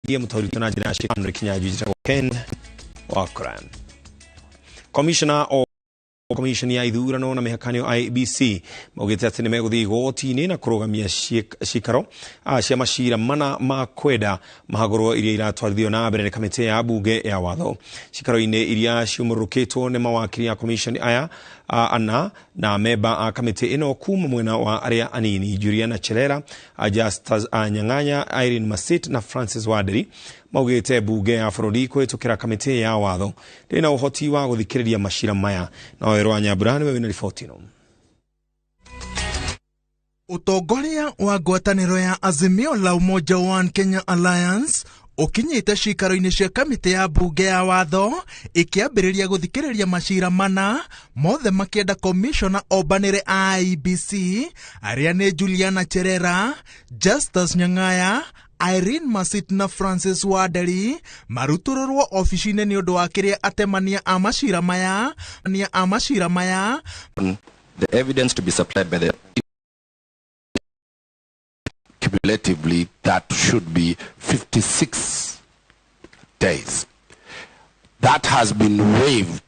ye mutaurito na jina shi Andre Kinyaji jita Ken Wakuraya. Commissioner o Commission ya ithurano na mihakanio IEBC maugite ati nimeguthii igoti-ini na kurugamia cikaro cia macira mana ma kwenda mahagũrwo iria iratwarithio na mbere ni kamiti ya bunge ya watho. Cikaro-ini iria ciumũrũkĩtwo ni mawakiri ya commission aya ana na memba a kamiti ino kuma mwena wa aria anini Juliana Cherera, Justus Nyang'anya, Irene Masit na Francis Waderi maugite bunge ya bũrũri kũhĩtũkĩra kamiti ya watho ndĩna ũhoti wa gũthikĩrĩria macira maya. Na Werwa Nyambura niwe wĩna riboti ĩno. Utongoria wa ngwatanĩro ya Azimio la Umoja One Kenya Alliance ukinyite cikaro-ini cia kamiti ya bunge ya watho ikiambĩrĩria gũthikĩrĩria macira mana mothe makĩenda commissioner ombanĩre IEBC arĩa nĩ Juliana Cherera, Justus Nyang'anya, Irene Masit na Francis Waderi marutururwo ofici-inĩ nĩ ũndũ wa kĩrĩa atemania a macira maya. The evidence to be supplied by the cumulatively that should be 56 days. That has been waived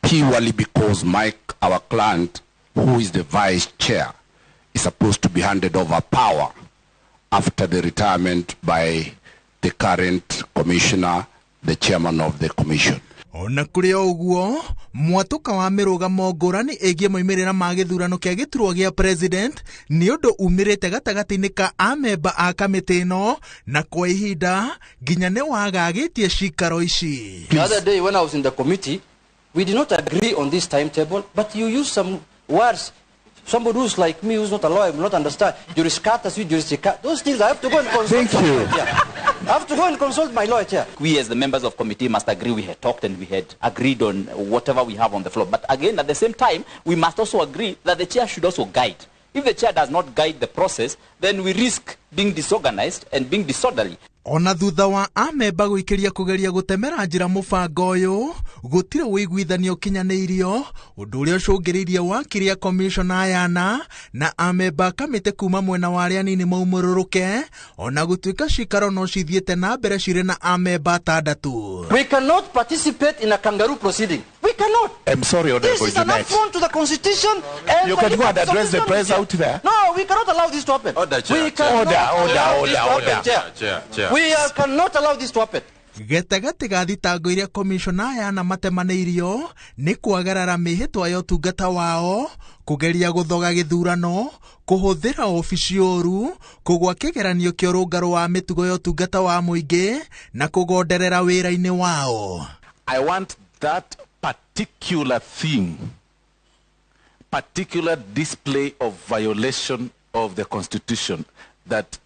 purely because Mike, our client, who is the vice chair, is supposed to be handed over power after the retirement by the current commissioner, the chairman of the commission. Ona kũrĩ ũguo mwatuka wa mĩrũgamo ngũrani ĩgiĩ moimĩrĩra ma gĩthurano kĩa gĩturwa gĩa president nĩ ũndũ umĩrĩte gatagatĩ-inĩ ka amemba a kamĩtĩ ĩno na kwa ihinda nginya nĩ wagagĩtie cikaro ici. The other day when I was in the committee, we did not agree on this timetable, but you used some words. Somebody who's like me, who's not a lawyer, will not understand. Those things I have to go and consult. Thank you. I have to go and consult my lawyer here. We as the members of committee must agree. We had talked and we had agreed on whatever we have on the floor. But again, at the same time, we must also agree that the chair should also guide. If the chair does not guide the process, then we risk being disorganized and being disorderly. Ona thutha wa amemba gũikiria kugeria gutemera njira mũbango ũyũ gũtirĩ wĩiguithanio kinyanĩirio ũndũ ũrĩa ũcũngĩrĩirie wakiri ya commissioner ayana na amemba kamĩtĩ kuma mwena wa arĩa anini maumũrũrũke ona gũtuĩka cikaro no cithiĩte na mbere cirĩ na amemba atandatũ. We cannot participate in a kangaroo proceeding. We cannot. I'm sorry, This is an affront to the constitution. And you can go and address the press out there. No, we cannot allow this to happen. Order, Chair. We cannot allow this to happen. Getagatĩ ga thitango iria commissioner ayana matemanĩirio nĩ kwagarara mĩhĩtwa ya ũtungata wao, kũgeria gũthoga gĩthurano, kũhũthĩra ofici ũru, kũgwa kĩgeranio kĩa ũrũngarũ wa mĩtugo ya ũtungata wa mũingĩ na kũgonderera wĩra-inĩ wao. I want that particular thing, particular display of violation of the constitution that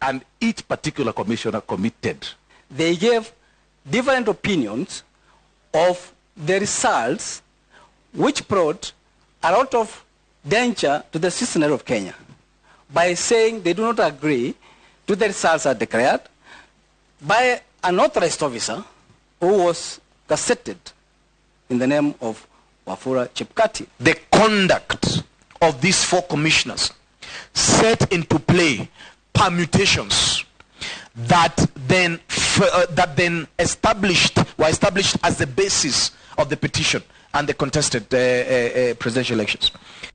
and each particular commissioner committed. They gave different opinions of the results which brought a lot of danger to the citizenry of Kenya by saying they do not agree to the results as declared by an authorized officer who was gazetted in the name of Wafula Chepkati. The conduct of these four commissioners set into play permutations that then were established as the basis of the petition and the contested presidential elections.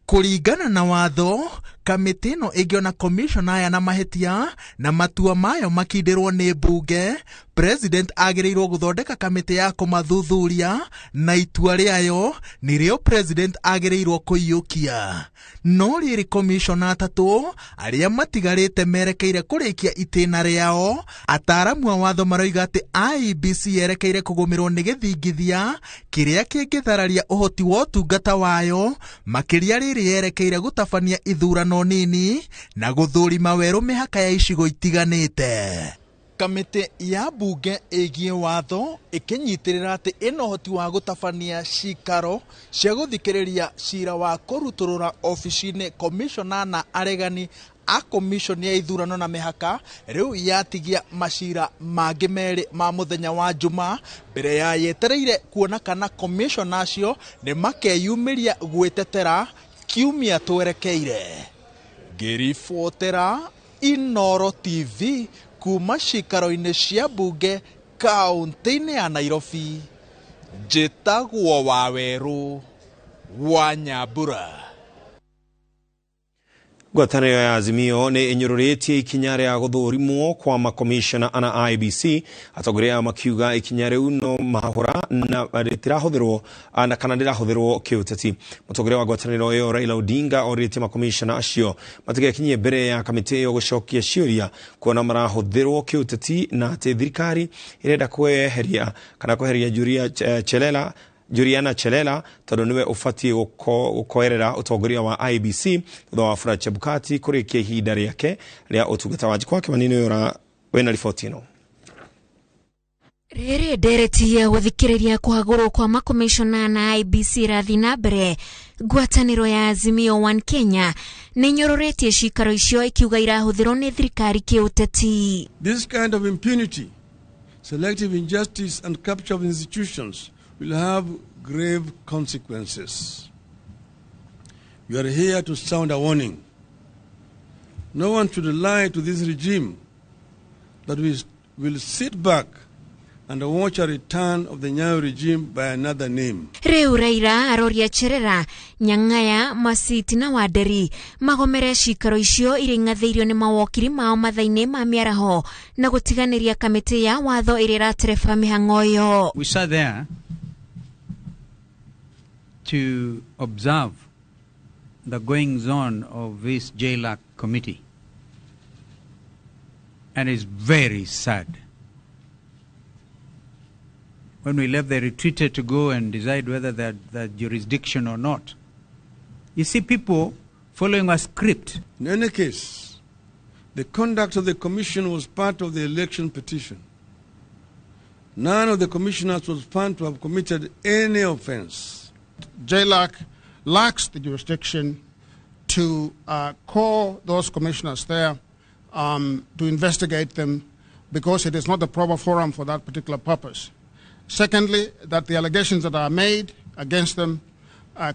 Kũringana na watho, kamĩtĩ ĩno ĩngĩona commissioner aya na mahĩtia na matua mayo makindĩrwo nĩ bunge, president agĩrĩirwo gũthondeka kamĩtĩ ya kũmathuthuria na itua rĩayo nĩrĩo president agĩrĩirwo kũiyũkia. No rĩrĩ commissioner atatũ arĩa matigarĩte merekeire kũrĩkia itĩna rĩao, ataaramu a watho maroiga atĩ IEBC yerekeire kũgũmĩrwo nĩ gĩthingithia kĩrĩa kĩngĩthararia ũhoti wa ũtungata wayo, makĩria rĩrĩ yerekeire gũtabania ithurano nini na gũthũrima werũ mĩhaka ya icigo itiganĩte. Kamĩtĩ ya bunge ĩgiĩ watho ĩkĩnyitĩrĩra atĩ ĩna ũhoti wa gũtabania cikaro cia gũthikĩrĩria cira wa kũrutũrũra ofici-inĩ commissioner na aregani a commission ya ithurano na mĩhaka rĩu yatigia macira mangĩ merĩ ma mũthenya wa Juma mbere ya yetereire kuona kana commissioner acio nĩ makeyumĩria gwĩtetera kiumia twerekeire. Ngĩribotera Inoro TV kuma cikaro-inĩ cia mbunge kaunti-inĩ ya Nairobi, njĩtagwo Waweru wa Nyambura. Ngwatanĩro ya Azimio nĩ ĩnyũrũrĩtie ikinya rĩa gũthũrimwo kwa makomishona ana IEBC, atongoria makiuga ikinya rĩu no mahũra na rĩtirahũthĩrwo na kana rĩrahũthĩrwo kĩũteti. Mũtongoria wa ngwatanĩro ĩyo Raila Odinga orĩtie makomishona acio matigekinyie mbere ya kamĩtĩ ĩyo gũcokia ciũria kuona marahũthĩrwo kĩũteti na atĩ thirikari ĩrenda kweheria kana kweheria Juliana Chelela tondũ niwe ũbatiĩ gũkoerera ũtongoria wa IEBC thutha wa Wafula Chebukati kũrĩkia ihinda rĩake rĩa ũtungata wa Jikwa Kĩmanini wena riboti ĩno. Rĩrĩ ndereti ya gũthikĩrĩria kũhagũrwo kwa makomishona na IEBC rathi na mbere, ngwatanĩro ya Azimio One Kenya nĩ nyũrũrĩtie cikaro icio ikiuga irahũthĩrwo nĩ thirikari kĩũteti. This kind of impunity, selective injustice and capture of institutions will have grave consequences. We are here to sound a warning. No one should lie to this regime that we will sit back and watch a return of the Nyeri regime by another name. Rĩu Raila aroria Cherera, Nyang'aya, Masiti na Waderi magomere cikaro icio irĩ ngathĩirio nĩ mawokiri mao mathainĩ ma mĩaraho na gũtiganĩria kamĩtĩ ya watho ĩrĩa ĩratereba mĩhang'o ĩyo. We sat there to observe the goings on of this JLAC committee, and it's very sad. When we left, they retreated to go and decide whether that jurisdiction or not. You see people following a script. In any case, the conduct of the commission was part of the election petition. None of the commissioners was found to have committed any offense. JLAC lacks the jurisdiction to call those commissioners there to investigate them because it is not the proper forum for that particular purpose. Secondly, that the allegations that are made against them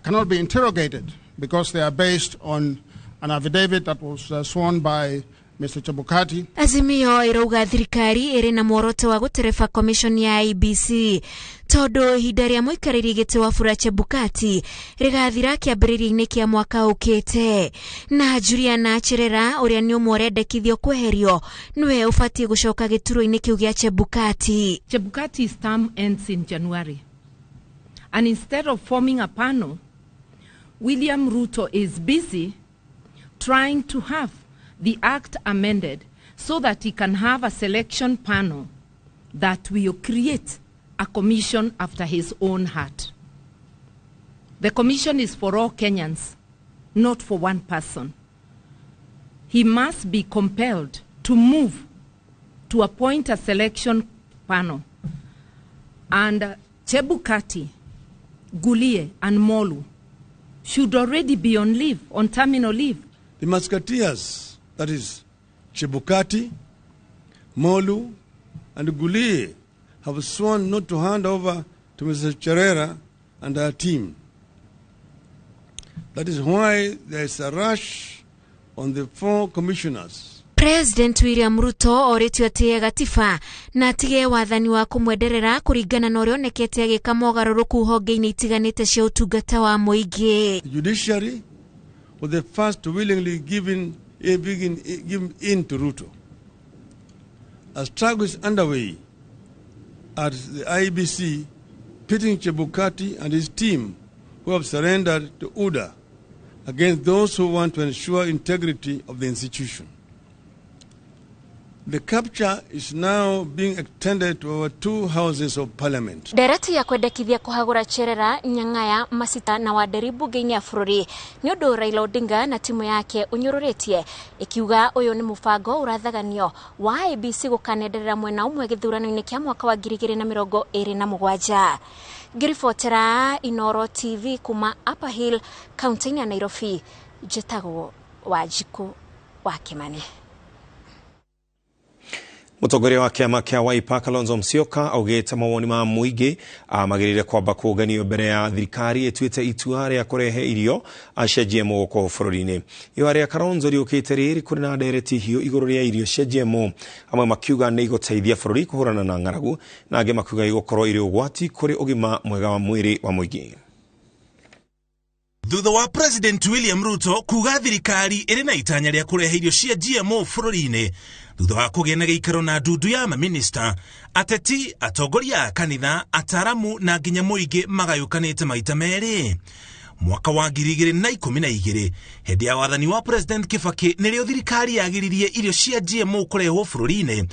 cannot be interrogated because they are based on an affidavit that was sworn by Mr. Chebukati. Azimio irauga thirikari ĩrĩ na muoroto wa gũtereba commission ya IEBC tondũ ihinda rĩa mũikarĩri gĩtĩ Wafula Chebukati rĩgathira kĩambĩrĩria-inĩ kĩa mwaka ũkĩte, na Juliana Cherera ũrĩa nĩ ũmwe ũrendekithio kweherio nĩwe ũbatiĩ gũcoka gĩturwa-inĩ kĩu gĩa Chebukati. Chebukati's term ends in January, and instead of forming a panel, William Ruto is busy trying to have the act amended so that he can have a selection panel that will create a commission after his own heart. The commission is for all Kenyans, not for one person. He must be compelled to move to appoint a selection panel. And Chebukati, Gulie, and Molu should already be on leave, on terminal leave. The Musketeers, that is Chebukati, Molu, and Gulie, have sworn not to hand over to Mr. Cherera and her team. That is why there is a rush on the 4 commissioners. President William Ruto oretio atie gatiba na atige wathani wa kumwenderera kuringana na ũrĩa onekete agĩka mogarũrũku honge-inĩ itiganĩte cia ũtungata wa mũingĩ. The judiciary was the first to willingly give in to Ruto. A struggle is underway at the IEBC, pitting Chebukati and his team who have surrendered to UDA against those who want to ensure integrity of the institution. The capture is now being extended to our 2 houses of parliament. Ndereti ya kwendekithia kuhagũra Cherera, Nyang'aya, Masita na Waderi mbunge-inĩ ya bũrũri nĩ ũndũ Raila Odinga na timu yake ũnyũrũrĩtie ikiuga ũyũ nĩ mũbango ũrathaganio wa IEBC gũkanenderera mwena ũmwe gĩthurano-inĩ kĩa mwaka wa 2027. Ngĩribotera Inoro TV kuma Upper Hill, kaunti-inĩ ya Nairobi, njĩtagwo Wanjiku wa Kimani. Mutongoria wa kiama kia Wiper Kalonzo Musyoka augite mawoni ma muingi magirire kwamba kuganio mbere ya thirikari etuite itua ria kurehe irio cia GMO ko bururi-ini. Itua ria Kalonzo riukite riri kuri na ndereti hiyo iguru ria irio cia GMO amwe makiuga ni iguteithia bururi kuhurana na ng'aragu na ange makiuga igukorwo iri ugwati kuri ugima mwega wa mwiri wa muingi. Thutha wa President William Ruto kuga thirikari iri na itanya ria kurehe irio cia GMO bururi-ini thutha wa kugĩa na gĩikaro na ndundu ya maminista, ateti, atongoria kanitha, ataramu na nginya mũingĩ magayũkanĩte maita merĩ. Mwaka wa 2012 hĩndĩ ya wathani wa President Kibaki nĩrĩo thirikari yagiririe irio cia GMO kũrehwo bũrũri-inĩ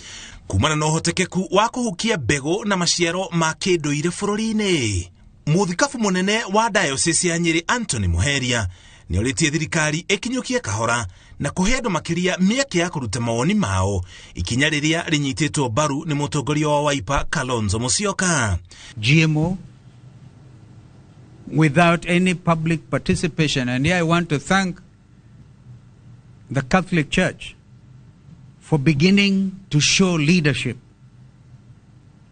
kumana na ũhotekeku wa kũhukia mbegũ na maciaro ma kĩndũire bũrũri-inĩ. Mũthikabu mũnene wa diocese ya Nyeri Anthony Muheria nĩorĩtie thirikari ĩkinyũkie kahora na kũhe andũ makĩria mĩeke ya kũruta mawoni mao ikinya rĩrĩa rĩnyitĩtwo mbaru nĩ mũtongoria wa Wiper Kalonzo Musyoka. GMO without any public participation, and here I want to thank the Catholic Church for beginning to show leadership.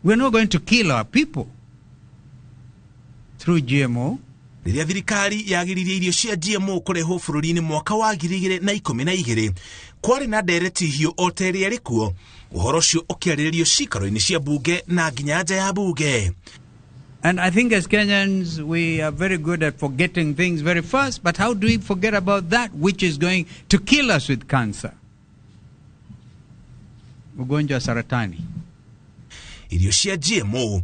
We're not going to kill our people through GMO. Rĩrĩa thirikari yagiririe irio cia GMO kũrehwo bũrũri-inĩ mwaka wa 2012 kwarĩ na ndereti hiũ o ta ĩrĩa ĩrĩ kuo, ũhoro ũcio ũkĩarĩrĩrio cikaro-inĩ cia bunge na nginya nja ya bunge. And I think as Kenyans we are very good at forgetting things very fast, but how do we forget about that which is going to kill us with cancer? Ugonjwa wa saratani. Irio cia GMO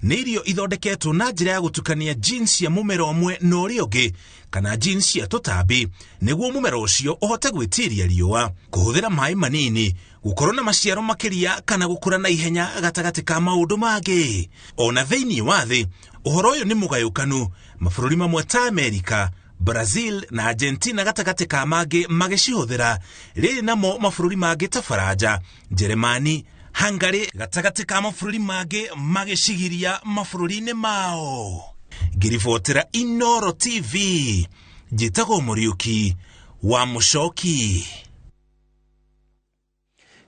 nĩ irio ithondeketwo na njĩra ya gũtukania genes cia mũmera ũmwe na ũrĩa ũngĩ kana genes cia tũtambi nĩguo mũmera ũcio ũhote gwĩtiria riũa, kũhũthĩra maĩ manini, gũkorwo na maciaro makĩria kana gũkũra na ihenya gatagatĩ ka maũndũ mangĩ. Ona thĩinĩ wa thĩ, ũhoro ũyũ nĩ mũgayũkanu, mabũrũri mamwe ta Amerika, Brazil na Argentina gatagatĩ ka mangĩ magĩcihũthĩra, rĩrĩ namo mabũrũri mangĩ ta Faranja, Jeremani, Hungary gatagatĩ ka mabũrũri mangĩ magĩcigiria mabũrũri-inĩ mao. Ngĩribotera Inoro TV, njĩtagwo Mũriũki wa Mũcoki.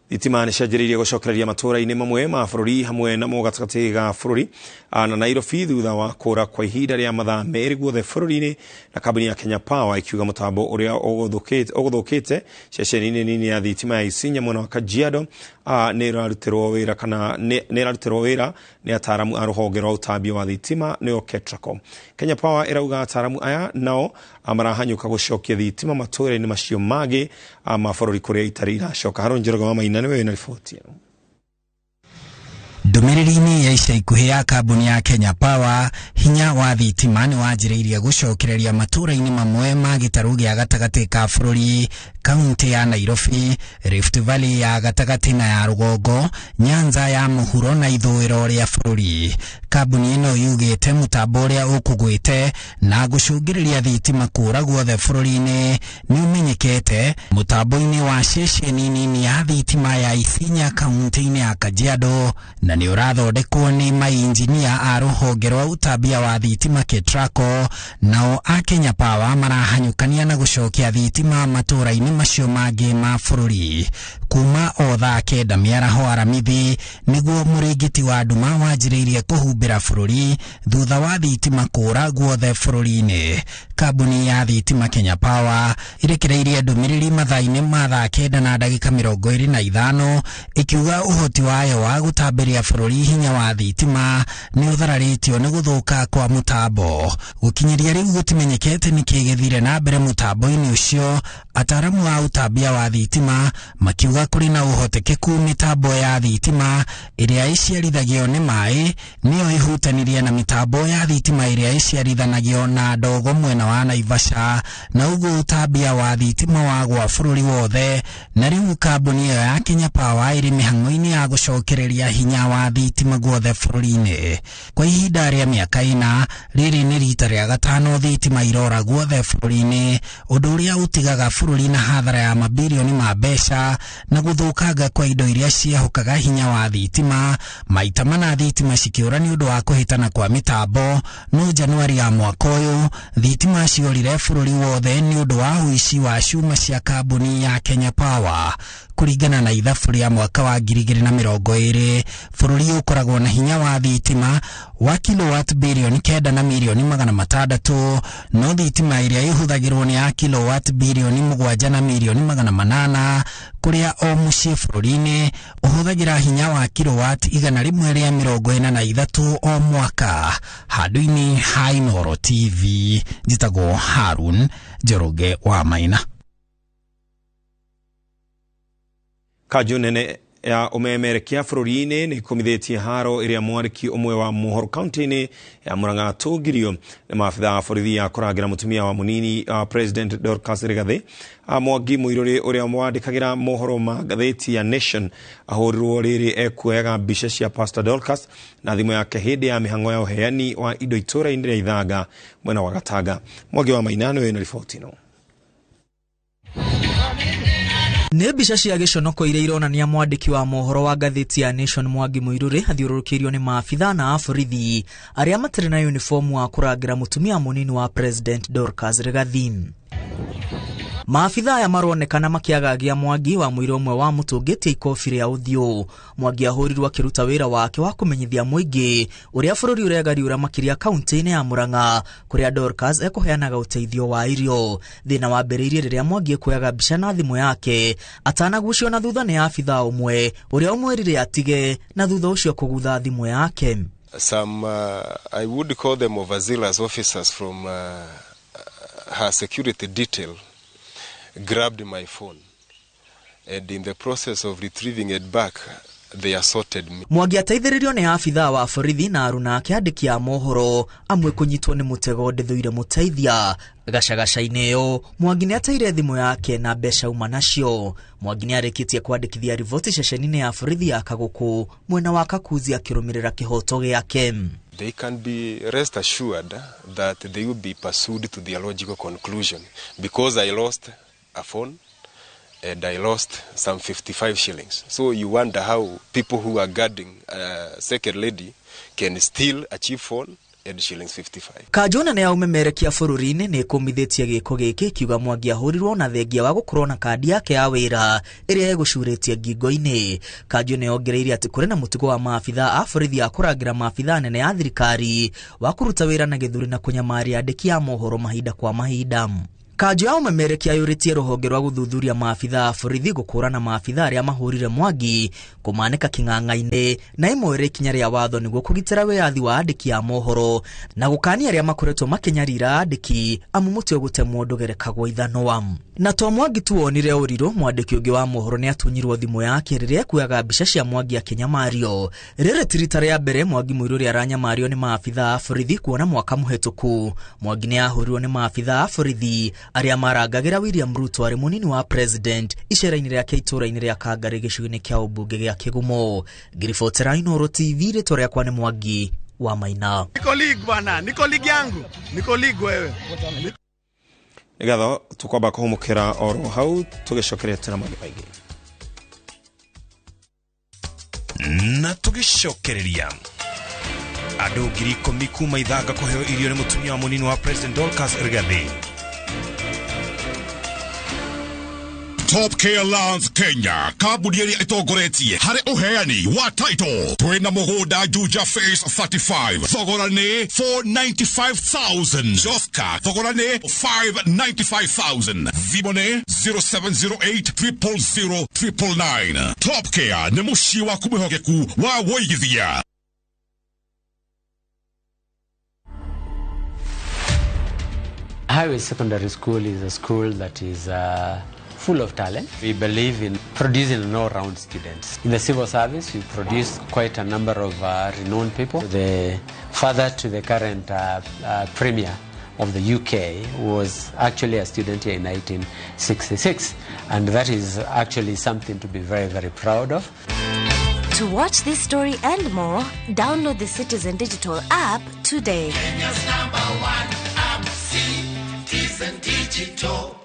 Thitima nĩ cianjĩrĩirie gũcokereria matũũra-inĩ mamwe ma bũrũri hamwe namo gatagatĩ ga bũrũri na Nairobi thutha wa kũra kwa ihinda rĩa mathaa merĩ guothe bũrũri-inĩ, na kambuni ya Kenya Power ikiuga mũtambo ũrĩa ũgũthũkĩte ceceni-inĩ nini ya thitima ya Isinya mwena wa Kajiado nĩ ĩrarutirwo wĩra nĩ ataramu a rũhonge rwa ũtambia wa thitima nĩo KETRACO. Kenya Power ĩrauga ataramu aya nao marahanyũka gũcokia thitima matũũra-inĩ macio mangĩ ma bũrũri kũrĩa itarĩ iracoka. Harũ Njoroge wa Maina nĩwe wĩna riboti ĩno. Ndũmĩrĩri-inĩ ya ica ikuhĩ ya kambuni ya Kenya Power, hinya wa thitima nĩ wanjĩrĩirie gũcokereria matũũra-inĩ mamwe ma gĩtarũ gĩa gatagatĩ ka bũrũri, kaunti ya Nairobi, Rift Valley ya gatagatĩ na ya rũgongo, Nyanza ya mũhuro na ithũĩro rĩa bũrũri. Kambuni ĩno yugĩte mũtambo ũrĩa ũkũgwĩte na gũcũngĩrĩria thitima kũra guothe bũrũri-inĩ nĩ ũmenyekete mũtambo-inĩ wa ceceni nini ya thitima ya Isinya kaunti-inĩ ya Kajiado, na nĩ ũrathondekwo nĩ mainjinia a rũhonge rwa ũtambia wa thitima KETRACO. Nao a Kenya Power marahanyũkania na gũcokia thitima matũũra-inĩ macio mangĩ ma bũrũri kuma o thaa 9 mĩaraho aramithi, nĩguo mũrĩngĩti wa nduma wanjĩrĩirie kũhumbĩra bũrũri thutha wa thitima kũra guothe bũrũri-inĩ. Kambuni ya thitima Kenya Power ĩrekereirie ndũmĩrĩri mathaa-inĩ ma thaa 9 na ndagĩka 25 ĩkiuga ũhoti wayo wa gũtambĩria bũrũri hinya wa thitima nĩ ũthararĩtio nĩ gũthũka kwa mũtambo. Gũkinyĩria rĩu gũtimenyekete nĩ kĩgĩthire na mbere mũtambo-inĩ ũcio, ataramu a ũtambia wa thitima makiuga kũrĩ na ũhotekeku mĩtambo ya thitima ĩrĩa ĩciarithagio nĩ maĩ nĩyo ĩhutanirie na mĩtambo ya thitima ĩrĩa ĩciarithanagio na ndogo mwena wa Naivasha, na ũguo ũtambia wa thitima wagwa bũrũri wothe, na rĩu kambuni ĩyo ya Kenya Power ĩrĩ mĩhang'o-inĩ ya gũcokereria hinya wa thitima guothe bũrũri-inĩ. Kwa ihinda rĩa mĩaka 4, rĩrĩ nĩ rita rĩa gatano thitima irora guothe bũrũri-inĩ, ũndũ ũrĩa ũtigaga bũrũri na hathara ya mabilioni ma mbeca na gũthũkanga kwa indo iria ciehokaga hinya wa thitima, maita mana thitima cikĩũra nĩ ũndũ wa kũhĩtana kwa mĩtambo. No Januari ya mwaka ũyũ thitima ciorire bũrũri wothe nĩ ũndũ wa ũici wa cuma cia kambuni ya Kenya Power. kuringana na ithabu rĩa mwaka wa 2020 bũrũri ũkoragwo na hinya wa thitima wa kilowatt bilioni 9 na milioni 600, no thitima ĩrĩa ĩhũthagĩrwo nĩ ya kilowatt bilioni 7 na milioni 800, kũrĩa o mũciĩ bũrũri-inĩ ũhũthagĩra hinya wa kilowatt 143 o mwaka. Handũ-inĩ ha Mohoro TV, njĩtagwo Harun Njoroge wa Maina. Kanjũ nene ya umemerekia bũrũri-inĩ nĩ ĩkomithitie haro ĩrĩa mwariki ũmwe wa Mohoro kaunti-inĩ ya Murang'a atũngirio nĩ maabitha a borithi ya kũrangĩra mũtumia wa mũnini President Dorcas Rigathi. Mwangi Mũirũrĩ ũrĩa mwandĩkagĩra mohoro ma ngathĩti ya Nation ahũrirwo rĩrĩ ekuoyaga mbica cia Pastor Dorcas na thimũ yake hĩndĩ ya mĩhang'o ya ũheani wa indo itũũra-inĩ rĩa Ithanga mwena wa Gatanga. Mwangi wa Maina nĩwe na riboti ĩno. Nĩ mbica cia gĩconoko iria ironania mwandĩki wa mohoro wa ngathĩti ya Nation Mwangi Mũirũrĩ athiũrũrũkĩirio nĩ maabitha na aborithi arĩa matarĩ na uniform wa kũrangĩra mũtumia mũnini wa President Dorcas Rigathi. Maabitha aya maronekana makĩagagia Mwangi wa mũira ũmwe wa mũtũngĩtie ikobi rĩa ũthiũ. Mwangi ahũrirwo akĩruta wĩra wake wa kũmenyithia mũingĩ ũrĩa bũrũri ũregariũra makĩria kaunti-inĩ ya Murang'a kũrĩa Dorcas ekũheanaga ũteithio wa irio. Thĩna wambĩrĩirie rĩrĩa Mwangi ekuoyaga mbica na thimũ yake atanagucio na thutha nĩ abitha ũmwe ũrĩa ũmwĩrire atige na thutha ũcio kũgutha thimũ yake. Some I would call them overzealous officers from her security detail grabbed my phone, and in the process of retrieving it back they assaulted me. Mwangi ateithĩrĩrio nĩ abitha wa borithi na aruna ake andĩki a mohoro amwe kũnyitwo nĩ mũtego ndĩthũire mũteithia. Gacagaca-inĩ ĩyo Mwangi nĩ ateire thimũ yake na mbeca uma nacio. Mwangi nĩ arĩkĩtie kwandĩkithia riboti ceceni-inĩ ya borithi ya Kagũkũ mwena wa Kakuzi akĩrũmĩrĩra kĩhoto gĩake. They can be rest assured that they will be pursued to their logical conclusion, because I lost a phone and I lost some 55 shillings. So you wonder how people who are guarding a second lady can still achieve phone and shillings 55. Kanjũ nene ya umemerekia bũrũri-inĩ nĩ ĩkũmithĩtie gĩko gĩkĩ kiuga Mwangi ahũrirwo na thengia wa gũkorwo na kandi yake ya wĩra ĩrĩa egũcurĩtie ngingo-inĩ. Kanjũ nĩ ongereire atĩ kũrĩ na mũtugo wa maabitha a borithi a kũrangĩra maabitha nene ya thirikari wa kũruta wĩra na gĩthũri na kũnyamaria andĩki a mohoro mahinda kwa mahinda. Kanjũ ya umemerekia yũrĩtie rũhonge rwa gũthuthuria maabitha a borithi gũkũrana maabitha arĩa mahũrire Mwangi kũmanĩka kĩng'ang'a-inĩ na imwe ikinya rĩa watho nĩguo kũgitĩra wĩyathi wa andĩki a mohoro na gũkania arĩa makoretwo makĩnyarira andĩki amu mũtwe gũtemwo ndũgerekagwo ithanwa. Na to Mwangi tu wonire ũrirũ, mwandĩki ũngĩ wa mohoro nĩ atunyirwo thimũ yake rĩrĩa ekuoyaga mbica cia Mwangi akĩnyamario. Rĩrĩ ti rita rĩa mbere Mwangi Mũirũrĩ aranyamario nĩ maabitha a borithi kuona mwaka mũhetũku. Mwangi nĩ ahũrirwo nĩ maabitha a borithi arĩa marangagĩra William Ruto arĩ mũnini wa President icera-inĩ rĩake itũũra-inĩ rĩa Kangarĩ gĩcigo-inĩ kĩa ũmbunge gĩa Kĩgumo. Ngiribotera Mohoro TV, rĩtwa rĩakwa nĩ Mwangi wa Maina. Niko league bwana, niko league yangu, niko league wewe. Nĩgatho tũkwamba kũhũmũkĩra oro hau tũgĩcokeria tena maingĩ maingĩ. Na tũgĩcokereria andũ 10,000 kuma Ithanga kũheo irio nĩ mũtumia wa mũnini wa President Dorcas Rigathi. Top Care Lands Kenya kambuni ĩrĩa ĩtongoretie harĩ ũheani wa title. Twĩna mũgũnda Juja Phase 35 thogora nĩ 495,000. Joska thogora nĩ 595,000. Thimũ nĩ 0708000999. Top Care nĩ mũciĩ waku mwĩhokeku wa woigithia. Highway Secondary School is a school that is full of talent. We believe in producing an all-round students. In the civil service, we produce quite a number of renowned people. The father to the current premier of the UK was actually a student here in 1966, and that is actually something to be very, very proud of. To watch this story and more, download the Citizen Digital app today. Kenya's #1 app, Citizen Digital.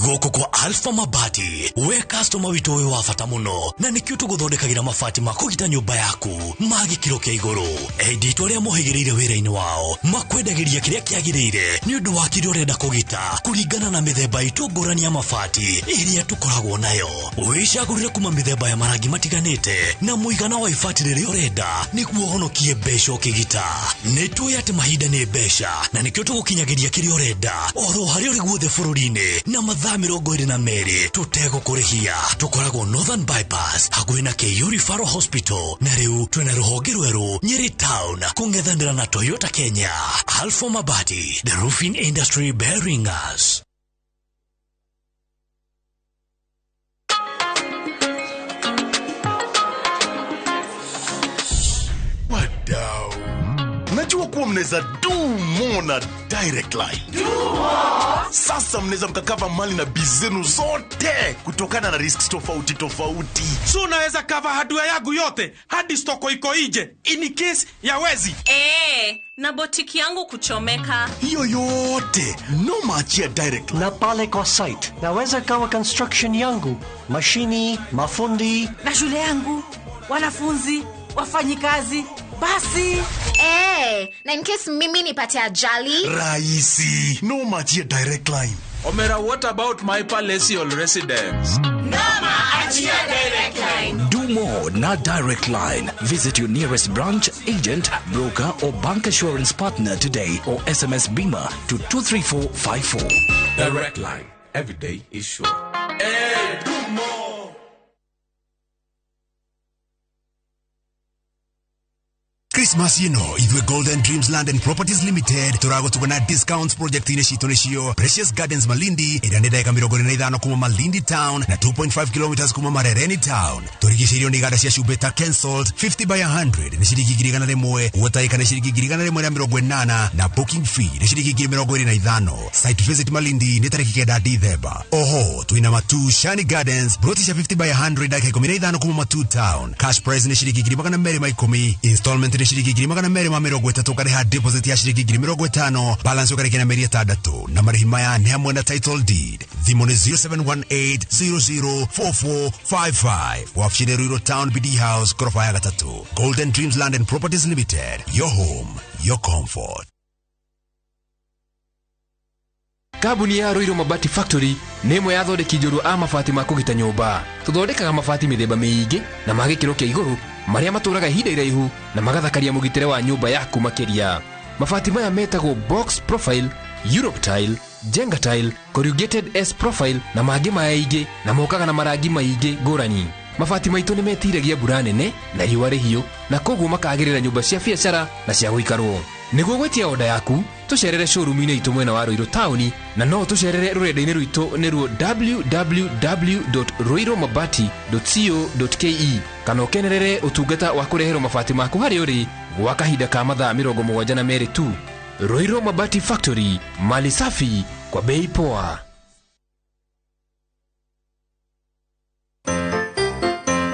Goko kwa Alpha Mabati we customer wito we wa fata muno na nikyo tuguthondekagira mabati makugita nyumba yaku magikiro kia iguru editwo ria muhigireire wira-ini wao makwendagiria kiria kiagirire ni undu wa kiria urenda kugita kuringana na mithemba itungurani ya mabati iria tukoragwo nayo wicagurire kuma mithemba ya marangi matiganite na muigana wa ibati riria urenda niguo honokie mbeca ukigita nitwe ati mahinda ni mbeca na nikyo tugukinyagiria kiria urenda oro hari uri guothe bururi-ini na mathaa 22 tutegukũrĩhia tukoragwo Northern Bypass hakuhĩ na KU Referral Hospital na riu twina ruhonge rweru Nyeri Town kung'ethanĩra na Toyota Kenya. Alpha Mabati, the roofing industry bearing us. Wadau, najua kuwa mnaweza do more na direct line. Sasa mnaweza mkakava mali na bizenu zote kutokana na risks tofauti tofauti. So unaweza cover hardware yangu yote hadi stoko iko nje in case ya wezi. Na botiki yangu kuchomeka. Hiyo yote no maachia direct line. Na pale kwa site naweza kawa construction yangu, mashini, mafundi na shule yangu, wanafunzi, wafanyikazi. Basi na in case mimi nipate ajali rahisi no maachia direct line. Omera, what about my palatial residence? Nama achia direct line. Do more na direct line. Visit your nearest branch, agent, broker or bank assurance partner today or SMS Bima to 23454. Direct line. Every day is sure. Do more. Christmas itwe Golden Dreams Land and Properties Limited turago tugona discounts project ine shito nishio Precious Gardens Malindi irane daika 25 kuma Malindi Town na 2.5 kilometers kuma Marereni Town turigishiriyo ni gada cia Shubeta cancelled 50 by 100 ni shiriki girigana rimwe wataika ni shiriki girigana rimwe na 80 na booking fee ni shiriki 25 site visit Malindi ni tariki kenda Dithemba oho tuina Matu Shani Gardens broti cia 50 by 100 daika 15 kuma Matu Town cash price ni shiriki 210 installment shiriki girima kana mere mamero gwetatu kare deposit ya shiriki girima 50 balance ukare kena meri 6 na marihima ya ne hamwe na title deed thimone 0718004455 wafshire Ruiro Town BD House korofa ya 3 Golden Dreams Land and Properties Limited, your home, your comfort. Kabuni ya Ruiro Mabati Factory nemo ya thondeki njũru a mabati ma kũgita nyũmba. Tũthondekaga mabati mĩthemba mĩingĩ na ma gĩkĩro kĩa igũrũ marĩa matũraga ihinda iraihu na magathakaria mũgitĩre wa nyũmba yaku makĩria. Mabati maya metagwo box profile, Europe tile, Jenga tile, corrugated S profile na mangĩ maingĩ na mokaga na marangi maingĩ ngũrani. Mabati maitũ nĩ metiragia mbura nene na riũa rĩhiũ na koguo makagĩrĩra nyũmba cia biacara na cia gũikarwo. Nĩguo gwetia oda yaku tucerere showroom-inĩ itũ mwena wa Ruiru Town na no tucerere rũrenda-inĩ rwitũ nĩruo www.ruiromabati.co.ke kana ũkenerere ũtungata wa kũreherwo mabati maku harĩa ũrĩ gwa kahinda ka mathaa 72 tu. Ruiro Mabati Factory, mali safi kwa bei poa.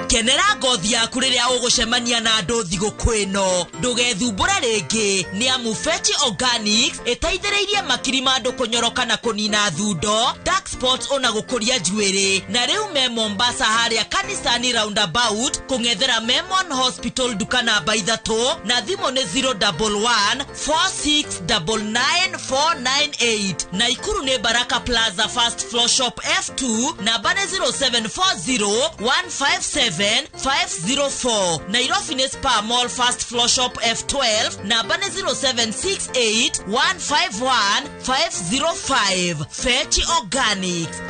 Kenera ngothi yaku riria ugucemania na andu thigũkũ ĩno ndũgethumbũre rĩngĩ nĩ amu Fetch Organics ĩteithĩrĩirie makiri ma andũ kũnyoroka na kũnina thundo, dark spots ona gũkũria njuĩrĩ na rĩu me Mombasa harĩa kanisani roundabout kũng'ethera Memon Hospital duka namba 3 na thimũ nĩ 01146999498 na Ikuru nĩ Baraka Plaza first floor shop F2 namba nĩ 0740157 504. Nairobi ni Spa Mall first floor shop F12 namba ni 0768151505. Fetch Organics.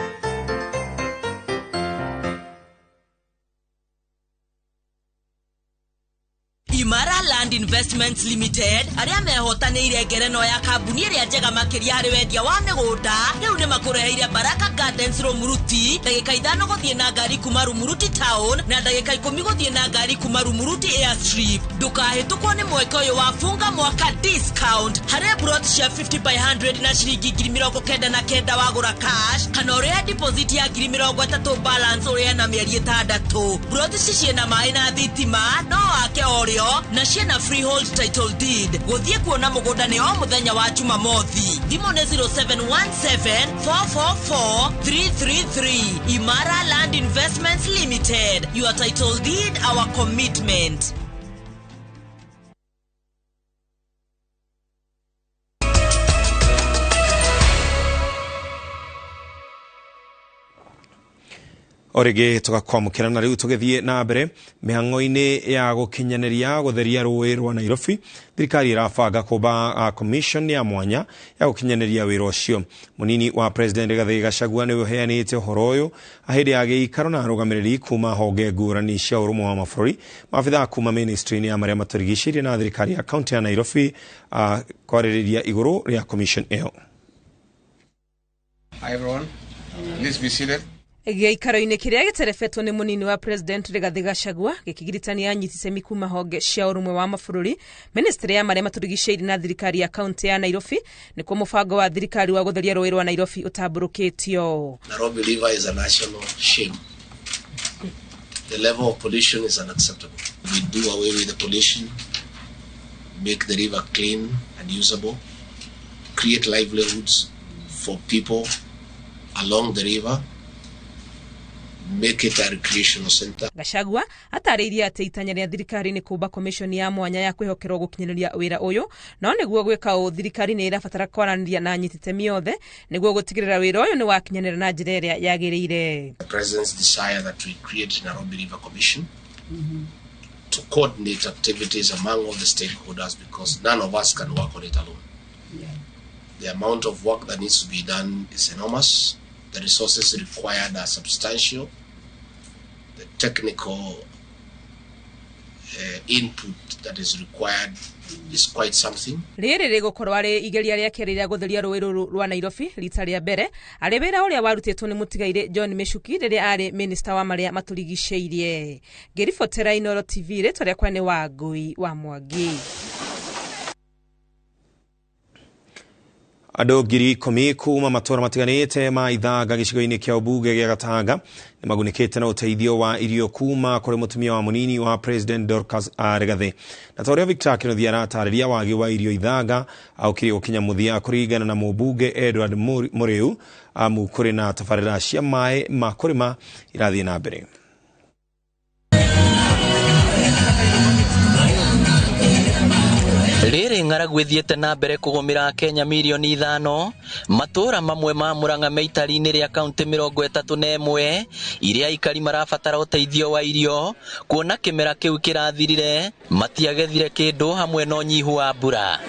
Imara Land Investments Limited aria mehotanĩire ngerenwa ya kambuni ĩrĩa njega makĩria harĩ wendia wa mĩgũnda rĩu nĩ makũreheire Baraka Gardens Rumuruti ndagĩka 5 gũthiĩ na ngari kuma Rumuruti Town na ndagĩka 10 gũthiĩ na ngari kuma Rumuruti Airstrip. Ndũkahĩtũkwo nĩ mweke ũyũ wa funga mwaka discount harĩ brot cia 50 by 100 na ciringi 99 wagũra cash kana ũrĩa deposit ya 30 balance ũrĩa na mĩeri 6. Brot ici ciĩna maĩ na thitima no wake orĩo na ciena freehold title deed guthie kuona mugunda ni o muthenya wa Jumamothi. Thimo ni 0717444333. Imara Land Investments Limited, your title deed, our commitment. Orege tugakwamukira na riu tugithie na mbere mihango-ini ya gukinyaneria gutheria rũĩ rwa Nairobi. Thirikari irabanga kuba commission ya mwanya ya gukinyaneria wĩra ũcio. Munini wa President Rigathi Gachagua niwe uheanĩte ũhoro ũyũ ahĩndĩ ya gĩikaro na arũgamĩrĩri kuma honge ngũrani cia ũrũmwe wa mabũrũri, maabitha kuma ministry ya marĩa matũrigicĩirie na thirikari ya kaunti ya Nairobi kwarĩrĩria igũrũ rĩa commission ĩyo. Hi everyone, please be seated. Gĩikaro-inĩ kĩrĩa gĩterebetwo nĩ munini wa President Rigathi Gachagua gĩkĩgiritania anyiti itemi kuma honge cia ũrũmwe wa mabũrũri, ministry ya marĩa matũrigicĩirie na thirikari ya kaunti ya Nairobi nĩkuo mũbango wa thirikari wa gũtheria rũĩ rwa Nairobi ũtambũrũkĩtio. Nairobi River is a national shame. The level of pollution is unacceptable. We do away with the pollution, make the river clean and usable, create livelihoods for people along the river, make it a recreational center. Gachagua atarĩirie atĩ itanya rĩa thirikari nĩ kũmba commission ya mwanya ya kwĩhokerwo gũkinyanĩria wĩra ũyũ, no nĩguo gwĩka ũũ thirikari nĩ ĩrabatara kwaranĩria na anyiti itemi othe nĩguo gũtigĩrĩra wĩra ũyũ nĩ wakinyanĩra na njĩra ĩrĩa yagĩrĩire. The President's desire that we create Nairobi River Commission to coordinate activities among all the stakeholders, because none of us can work on it alone. The amount of work that needs to be done is enormous. The resources required are substantial. The technical input that is required is quite something. Rĩrĩ rĩgũkorwo arĩ igeria rĩa kerĩ rĩa gũtheria rũĩ rwa Nairobi rita rĩa mbere, arĩ wĩra ũrĩa warutĩtwo nĩ mũtigaire John Michuki rĩrĩa arĩ minister wa marĩa matũrigicĩirie. Ngĩribotera Inooro TV rĩtwa rĩakwa nĩ Wangui wa Mwangi. Andũ ngiri 10 kuma matũra matiganĩte ma ithanga gĩcigo-inĩ kĩa ũmbunge gĩa Gatanga nĩ magunĩkĩte na ũteithio wa irio kuma kũrĩ mũtumia wa munini wa President Dorcas Rigathi. Na ta ũrĩa Victor Kĩnuthia aratarĩria wagi wa irio ithanga aũkire gũkinya mũthia kũringana na mũmbunge Edward Mũrĩu kũrĩ na tabarĩra cia maĩ ma kũrĩma irathiĩ na mbere. Rĩrĩ ng'aragu ĩthiĩte na mbere kũgũmĩra Kenya milioni 5, matũra mamwe ma Murang'a meitari-inĩ rĩa kaunti 31 iria aikari marabatara ũteithio wa irio, kuona kĩmera kĩu kĩrathirire matiagethire kĩndũ hamwe na ũnyihu wa mbura.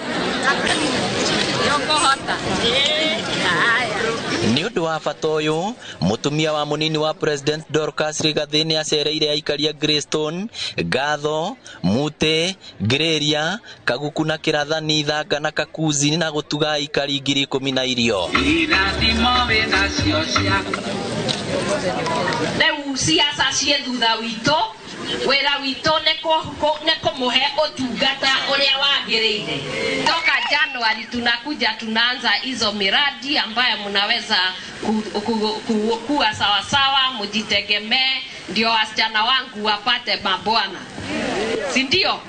Nĩ ũndũ wa bata ũyũ, mũtumia wa munini wa President Dorcas Rigathi nĩ acereire aikari a Greystone, Gatho, Mute, Greria, Kaguku na Kĩrathani, Ithanga na Kakuzi na gũtuga aikari 10,000 na irio. Rĩu siasa ciĩ thutha witũ, wĩra witũ nĩ kũmũhe ũtungata ũrĩa wagĩrĩire. Toka Januari tunakuja tunaanza hizo miradi ambayo mnaweza kuwa sawasawa, mujitegemee, ndio wasichana wangu wapate mabwana. Si ndio?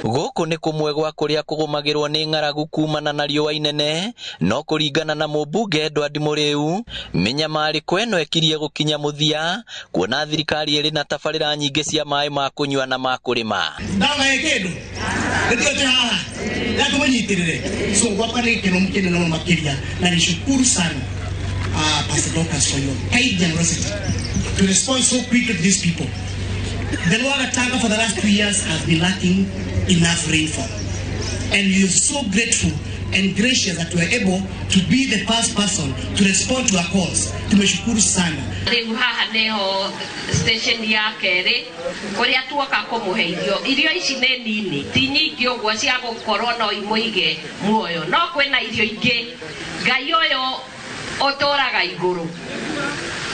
Gũkũ nĩ kũmwe gwa kũrĩa kũgũmagĩrwo nĩ ng'aragu kumana na riũa inene, no kũringana na mũmbunge Edward Mũrĩu, mĩnyamarĩko ĩno ĩkirie gũkinya mũthia, kuona thirikari ĩrĩ na tabarĩra nyingĩ cia maĩ ma kũnyua na ma kũrĩma. Ndaga kĩndũ nĩtũte haha nakũmũnyitĩrĩre so gwakwa nĩ kĩno mũkene na makĩria na nishukuru sana Pastor Dorcas for your kind generosity to respond so quickly to these people. The Lower Gatanga for the last 2 years has been lacking enough rainfall, and we are so grateful and gracious that we are able to be the first person to respond to our calls. Tumeshukuru sana. Rĩu haha nĩho station ya kerĩ kũrĩa tuoka kũmũhe irio ici nĩ nini, ti nyingĩ ũguo cia gũkorwo no imũige muoyo, no kwĩna irio ingĩ Ngai ũyũ ũtũraga igũrũ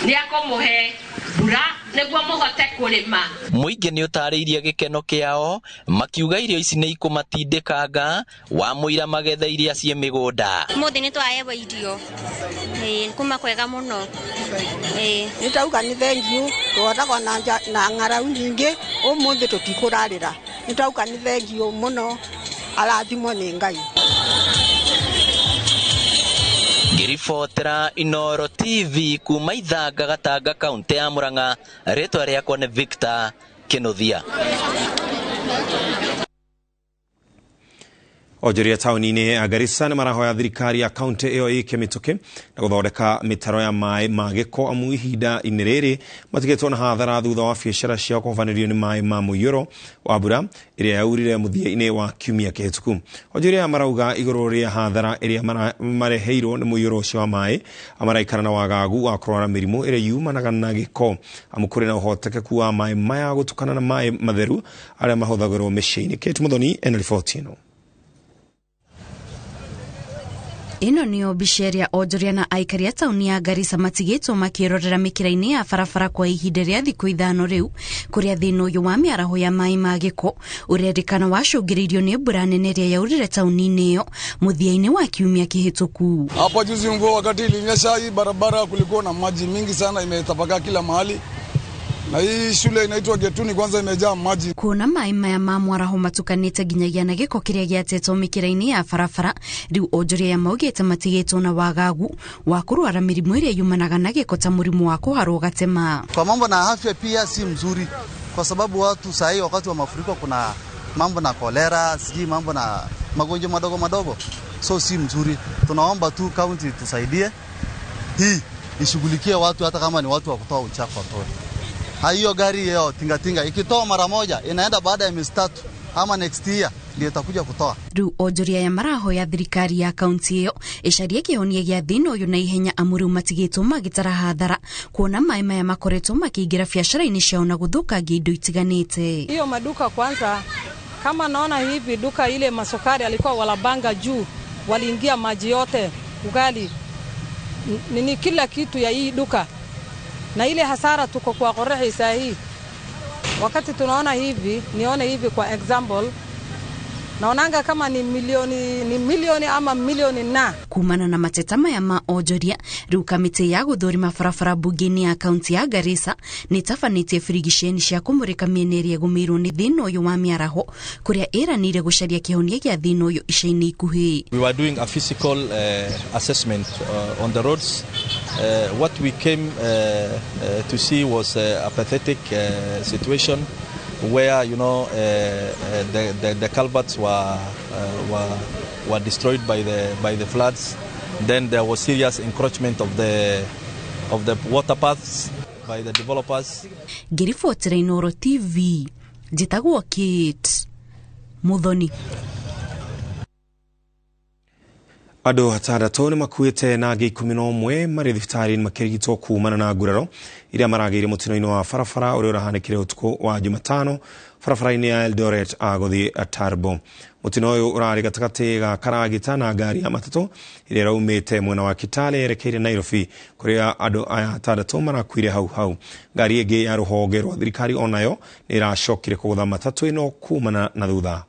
nĩ akũmũhe mbura nĩguo mũhote kũrĩma. Mũingĩ nĩ ũtarĩirie gĩkeno kĩao, makiuga irio ici nĩ ikũmatindĩkanga wamũira magetha iria ciĩ mĩgũnda. Mũthĩ nĩ twahewa irio kuma kwega mũno. Nĩtauga nĩ thengiũ, twotagwo na ng'aragu nyingĩ, ũmũthĩ tũtikũrarĩra. nitauka ni thengio muno arathimwo ni Ngai. Ngiribotera Inoro TV kuma Ithanga Gatanga kaunti ya Murang'a, ritwa riakwa ni Victor Kinuthia. Ojoria tauni-ini ya Garissa ni marahoya thirikari ya kaunti iyo ikemitoke na guthondeka mitaro ya mai ma giko amu ihinda iniriri matigetwo na hathara thutha wa biacara cia kuvanirio ni mai ma muiyuro wa mbura iria yaurire muthia-ini wa kiumia kihituku. Ojoria marauga iguru ria hathara iria mareheirwo ni muiyuro ucio wa mai amaraikara na wagagu wa kurwara mirimu iria yumanaga na giko amu kuri na uhotekeku wa mai maya gutukana na mai matheru aria mahuthagirwo micii-ini. Kate Muthoni ena riboti ino. Ino ni obisheria ojoria na aikari ya tauni ya Garissa matigetwo makirorera mikira-ini ya barabara kwa ihinda ria thiku ithano riu kuria thina uyu wa miaraho ya mai ma giko urerikana wacungiriirio ni mbura nene iria yaurire tauni-ini iyo muthia-ini wa kiumia kihituku. Hapa juzi mvua wakati ilinyesha, hii barabara kulikuwa na maji mingi sana, imetapakaa kila mahali. Na hii shule inaitwa Getuni kwanza imejaa maji. Kuna mai maya ma mwaraho matukanite ginyagia na giko kiria giatetwo mikira-ini ya barabara riu ojoria ya maugite matigetwo na wagagu wa kurwara mirimu iria yumanaga na giko ta murimu wa kuharwo gatema. Kwa mambo na afya pia si mzuri kwa sababu watu sahi wakati wa mafuriko kuna mambo na kolera, siji mambo na magonjwa madogo madogo. So si mzuri. Tunaomba tu county tusaidie. Hii ishughulikie watu hata kama ni watu wa kutoa uchafu watoe. Hiyo gari yao tingatinga ikitoa mara moja inaenda baada ya miezi 3 ama next year ndio itakuja kutoa. Riu ojoria ya maraho ya thirikari ya kaunti iyo icarie kihonia gia thina uyu na ihenya amuru matigetwo magitara hathara kuona mai maya makoretwo makiingira biacara-ini ciao na guthukangia indo itiganite. Hiyo maduka kwanza, kama naona hivi duka ile masokari alikuwa walabanga juu, waliingia maji yote, ugali nini kila kitu ya hii duka. Na ile hasara tuko kwa korehe sahi. Wakati tunaona hivi, nione hivi kwa example, naonanga kama ni milioni ama milioni na. Kumana na mateta maya ma ojoria, riu kamite ya guthurima barabara bunge-ini ya kaunti ya Garissa nitafanitie firigisheni cia kumurika miena iria gumirwo ni thina uyu wa miaraho kuria iranire gucaria kihonia gia thina uyu ica-ini ikuhi. We were doing a physical assessment on the roads. What we came to see was a pathetic situation where the culverts were destroyed by the floods. Then there was serious encroachment of the water paths by the developers. Ngiribotera Inoro TV njitagwo Kate Muthoni. Andu hatandatu ni makuite na angi 11 mari thibitari-ini makirigitwo kumana na nguraro iria marageire mutino-ini wa barabara uria urahanikire utuku wa Jumatano barabara-ini ya Eldoret aguthi Tarbo. Mutino uyu urari gatagati ga karagita na ngari ya matatu iria raumite mwena wa Kitale yerekeire Nairobi kuria andu aya hatandatu marakuire hau. Ngari ingi ya ruhonge rwa thirikari onayo ni iracokire kugutha matatu ino kumana na thutha.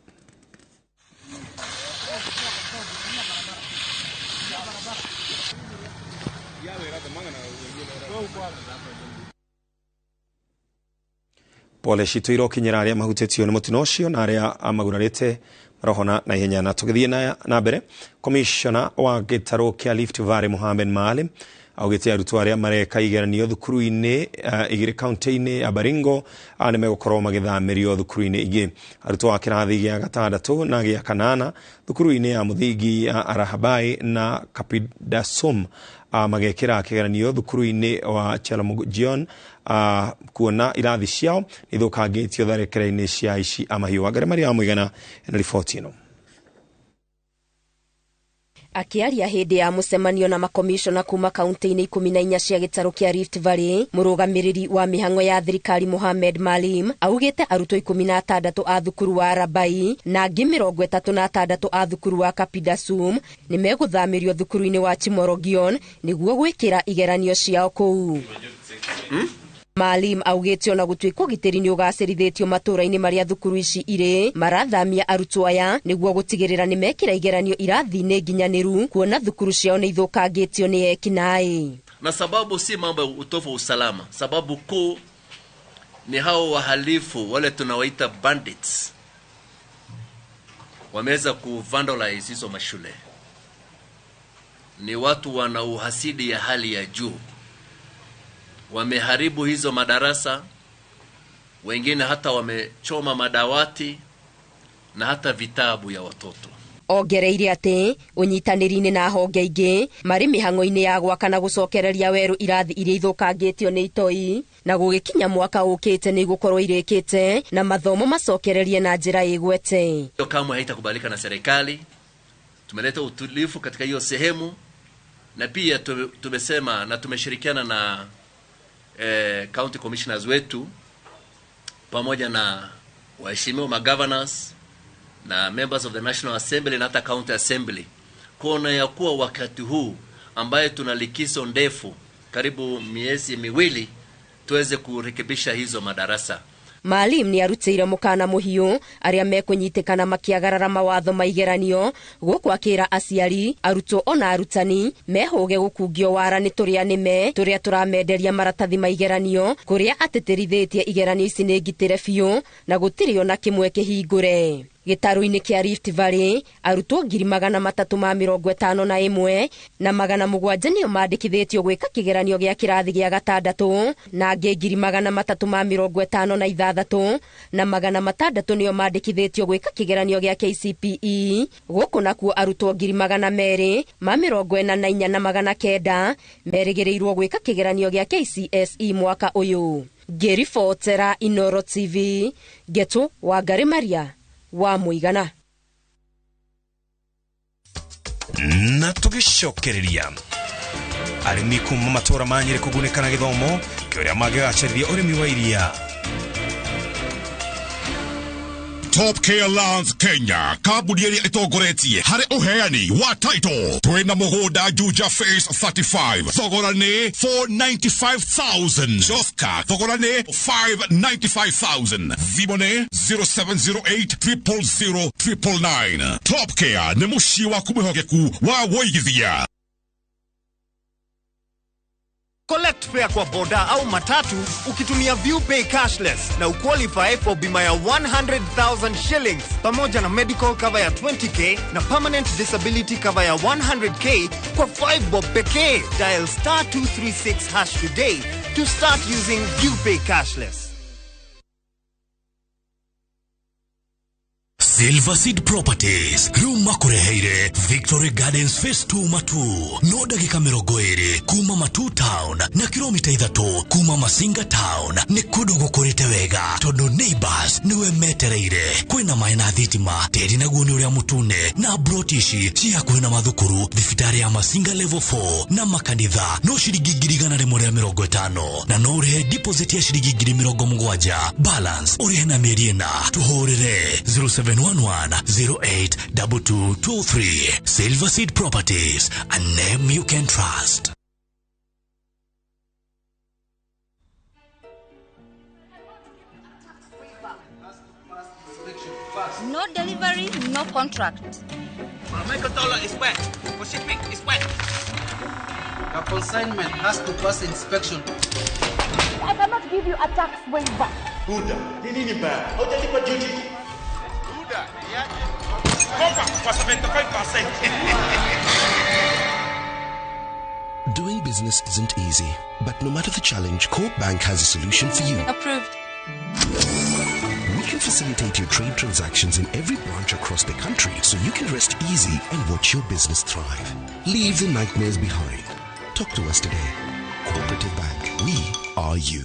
Pole citu irokinyira aria mahutetio ni mutino ucio na aria amagurarite marohona na ihenya. Na tugithie na mbere, komishona wa gitaro kia Rift Valley Mohamed Maalim augite arutwo aria mareka igeranio thukuru-ini igiri kaunti-ini ya Baringo ni megukorwo magithamirio thukuru-ini ingi. Arutwo a kirathi gia gatandatu na gia kanana thukuru-ini ya muthingi ya Arahabai na Kapidasum magekira kigeranio thukuru-ini wa Chelamugion kuona irathi ciao ithukangitio tharekera-ini cia ici amahiu. Angare Maria Muigana na riboti ino. Akiaria hindi ya mucemanio na makomishona kuma kaunti-ini 14 cia gitaro kia Rift Valley, murugamiriri wa mihango ya thirikari Mohamed Maalim augite arutwo 16 a thukuru wa Arabai na angi 36 a thukuru wa Kapidasum ni meguthamirio thukuru-ini wa Chimorogion niguo gwikira igeranio ciao kuu. Maalim augite ona gutwika ugitiri ni ugacirithetio matura-ini maria thukuru ici iri marathamia arutwo aya niguo gutigirira ni mekira igeranio irathi-ini nginyaniru kuona thukuru ciao ni ithukangitio ni ekinai. Na sababu si mambo ya utovu wa usalama, sababu kuu ni hao wahalifu wale tunawaita bandits wameweza kuvandalize hizo mashule. Ni watu wana uhasidi ya hali ya juu. Wameharibu hizo madarasa, wengine hata wamechoma madawati na hata vitabu ya watoto. Ongereire ati unyitaniri-ini na honge ingi mari mihango-ini ya gwakana gucokereria weru irathi iria ithukangitio ni itoi na gugikinya mwaka ukite ni gukorwo irikite na mathomo macokererie na njira igwete. Hiyo kamwe haitakubalika na serikali. Tumeleta utulivu katika hiyo sehemu, na pia tumesema na tumeshirikiana na county commissioners wetu pamoja na waheshimiwa magovernors na members of the National Assembly na hata County Assembly, kuona ya kuwa wakati huu ambaye tuna likizo ndefu karibu miezi miwili tuweze kurekebisha hizo madarasa. Maalim ni arutire mukana muhiu aria mekunyitikana makiagarara mawatho maigeranio gukwakira aciari arutwo ona arutani mehoge gukungio warani turia nime turia turamenderia maratathi maigeranio kuria ateterithitie igeranio ici ni ngitire biu na gutirio na kimwe kihingure. Gitaru-ini kia Rift Valley arutwo 351 na 700 nio mandikithitio gwika kigeranio gia kirathi gia gatandatu na angi 356 na 600 nio mandikithitio gwika kigeranio gia KCPE. Guku nakuo arutwo 244 na 900 merigirirwo gwika kigeranio gia KCSE mwaka uyu. Gerifotera Inoro TV Geto wa Garimaria wa Muigana. Na tugicokereria arimi kuma matora manyire kugunekana githomo kiuria magacariria urimi wa iria. Top Care Lands Kenya kaburi iria itongoretie hari uheani wa title twina muhunda Juja Phase 35 thogora ni 495,000 Joska thogora ni 595,000 Vimone 0708000999. Top Care ni mushi wa kumihogeku wa woigithia. Collect fare kwa boda au matatu ukitumia View Pay cashless na uqualify for bima ya 100,000 shillings pamoja na medical cover ya 20k na permanent disability cover ya 100k kwa 5 bob pekee. Dial *236# today to start using View Pay cashless. Silver Seed Properties Ruma kureheire Victory Gardens Phase 2 Matu no dakika 20 kuma Matu Town na kilomita 3 kuma Masinga Town ni kudu gukurite wega tondu neighbors niwe metereire kwina maina thitima teri na guoni uria mutune na brotishi cia kwina mathukuru thibitari ya Masinga level 4 na makanitha no shiringi 150 na no urihe deposit ya shiringi 70 balance urihe na mieri na tuhorere 0711082223. Silver Seed Properties, a name you can trust. No delivery, no contract. My controller is wet. For shipping is wet. The consignment has to pass inspection. I cannot give you a tax waiver. Buddha, nini bad? How do you duty? Buddha, yeah. For 75%. Doing business isn't easy, but no matter the challenge, Coop Bank has a solution for you. Approved. We can facilitate your trade transactions in every branch across the country so you can rest easy and watch your business thrive. Leave the nightmares behind. Talk to us today. Cooperative Bank. We are you.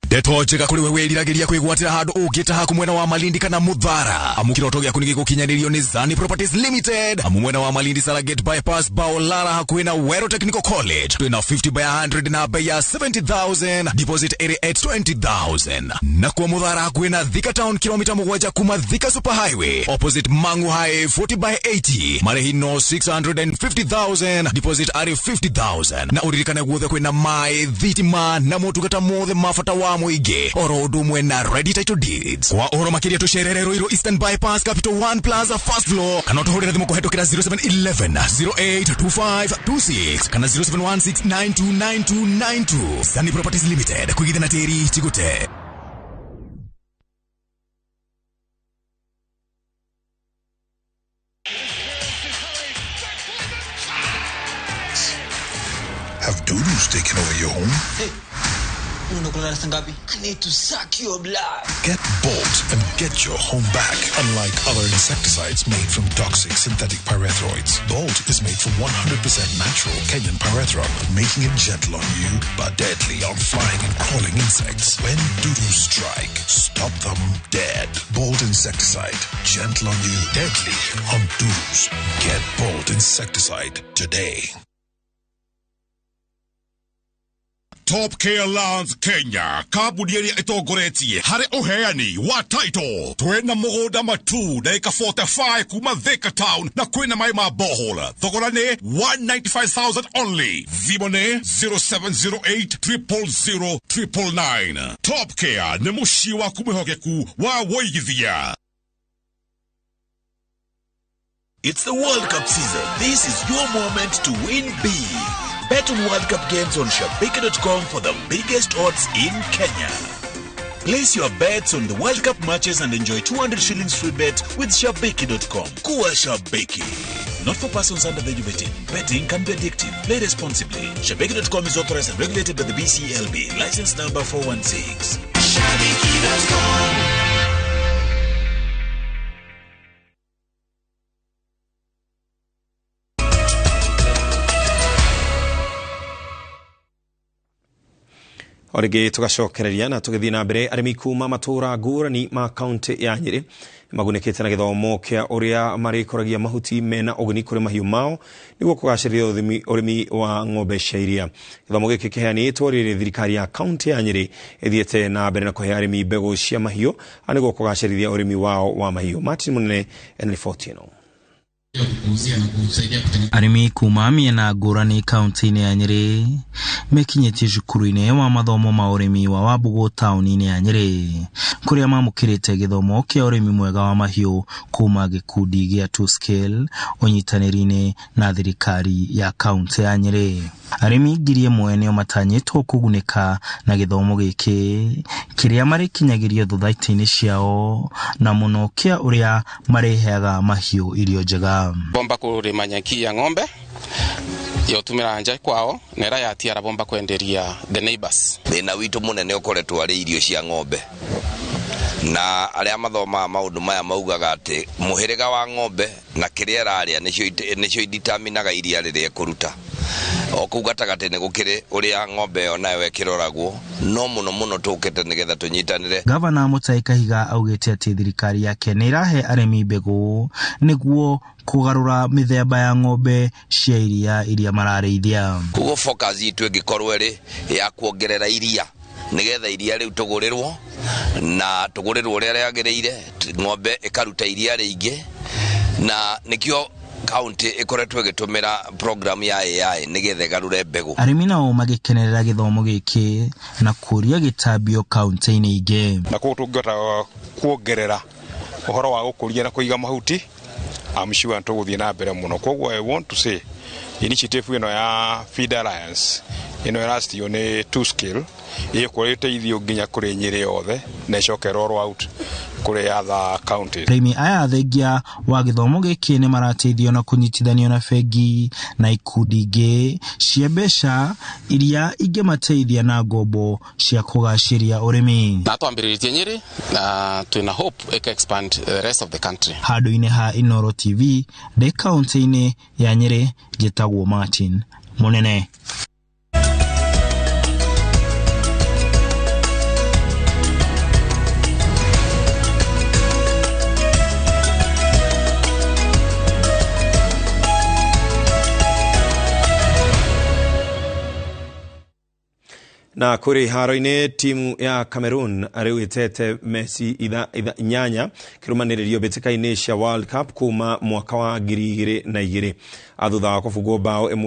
Deto njega kuri wewe iriragiria kwigwatira handu ungita haku mwena wa Malindi kana Muthara amukiroto gyaku ni gigukinyanirio ni Zani Properties Limited amu mwena wa Malindi Salagate bypass Baolara haku na Wero Technical College twina 50 by 100 na bei ya 70,000 deposit area at 20,000 na kwa Muthara haku na Thika Town kilomita 7 kuma Thika Super Highway opposite Mangu High 40 by 80 marehino 650,000 deposit area 50,000 na uririkana guothe kwina mai thitima na motungata mothe mafata wa muige oro dumwe na ready title deeds kwa oro makiria tusherere Roiro Eastern Bypass Capital One Plaza first floor kana tuhorera thimu kuhetokera 0711082526 kana 0716929292 Sunny Properties Limited kuigithana teri chigute. your home? Hey, I need to suck your blood. Get Bolt and get your home back. Unlike other insecticides made from toxic synthetic pyrethroids, Bolt is made from 100% natural Kenyan pyrethrum, making it gentle on you but deadly on flying and crawling insects. When doo-doo strike, stop them dead. Bolt insecticide, gentle on you, deadly on doos. Get Bolt insecticide today. Top Care Lands Kenya kabunieri itogoretie hare uheani wa title twena mugoda matu daika 45 kuma Thika Town na kwena mai mabohola thogorane 195,000 only vibone 0708 000 Top Care ne mushiwa kumehogeku wa woigithia. It's the World Cup season. This is your moment to win big. Bet on World Cup games on Shabiki.com for the biggest odds in Kenya. Place your bets on the World Cup matches and enjoy 200 shillings free bet with Shabiki.com. Kuwa Shabiki. Not for persons under the age of 18. Betting can be addictive. Play responsibly. Shabiki.com is authorized and regulated by the BCLB. License number 416. Shabiki.com. Origi tugacokereria na tugithii na mbere arimi kuma matura ngurani ma county ya Nyeri magunekete na githomo kia uria marikoragia mahuti mena uguni kuri mahiu mao niguo kugacirithia urimi wa ng'ombe cia iria. Githomo giki kiheanitwo riri thirikari ya county ya Nyeri ithiete na mbere na kuhe arimi mbegu cia mahiu aniguo kugacirithia urimi wao wa mahiu. Martin Munene N14. Arimi kuma miena ngurani kaunti-ini ya Nyeri mekinyetie cukuru-ini wa mathomo ma urimi wa Wabugo tauni-ini ya Nyeri kuria mamukirite githomo kia urimi mwega wa mahiu kuma gikundi gia two scale unyitaniri-ini na thirikari ya kaunti ya Nyeri. Arimi ngiri ĩmwe nĩo matanyĩtwo kugunĩka na gĩthomo gĩkĩ kĩrĩa marĩkinyagirio thutha-inĩ ciao na mũno kia ũrĩa mareheaga mahiũ irio njega. Bomba kũrĩma nyeki ya ng'ombe yo tumira nja kwao nera yatiara bomba kwenderia the neighbors. Thĩna witũ mũnene ũkoretwo arĩ irio cia ng'ombe na arĩa mathoma maũndũ maya maugaga atĩ mũhĩrĩga wa ng'ombe na kĩrĩa ararĩa nĩcio iditaminaga iria rĩrĩa kũruta. Okugatagate ne gukire uria ng'ombe onayo ekiroragwo no muno tukete nigetha tunyitanire. Gavana Mutahi Kahiga augite ati thirikari yake ni irahe arimi mbegu niguo kugarura mithemba ya ng'ombe cia iria mararĩithia. Kugo focus itu igikorwo ri ya kuongerera iria nigetha iria riu tugurirwo na tugurirwo uria riagĩrĩire ng'ombe ikaruta iria rĩingĩ na nikio county ikoretwe gitumira program ya AI nigethe garure mbegu. Arimi nao magikenerera githomo giki na kuria gitambio county-ini ingi na kutungata kuongerera uhoro wa gukuria na kuiga mahuti amshiwa ntuguthie na mbere muno. Koguo I want to say initiative ino ya Feed Alliance ino last year ni two scale ikurite ithio nginya kuri Nyeri yothe na icoke roll out kuri other counties. Arimi aya thengia wa githomo giki ni marateithio na kunyitithanio na bengi na ikundi ingi cia mbeca iria ingĩmateithia na ngombo cia kugaciria urimi. Na twambĩrĩrie Nyeri na tuna hope eka expand the rest of the country. Handũ-inĩ ha Inoro TV de county-ini ya Nyeri njĩtagwo Martin Munene. Na kuri haro-ini timu ya Cameroon ariu itete Messi inyanya kirumaniririo beteka-ini cia World Cup kuma mwaka wa 2002 athutha wa kũbungwo bao ĩmwe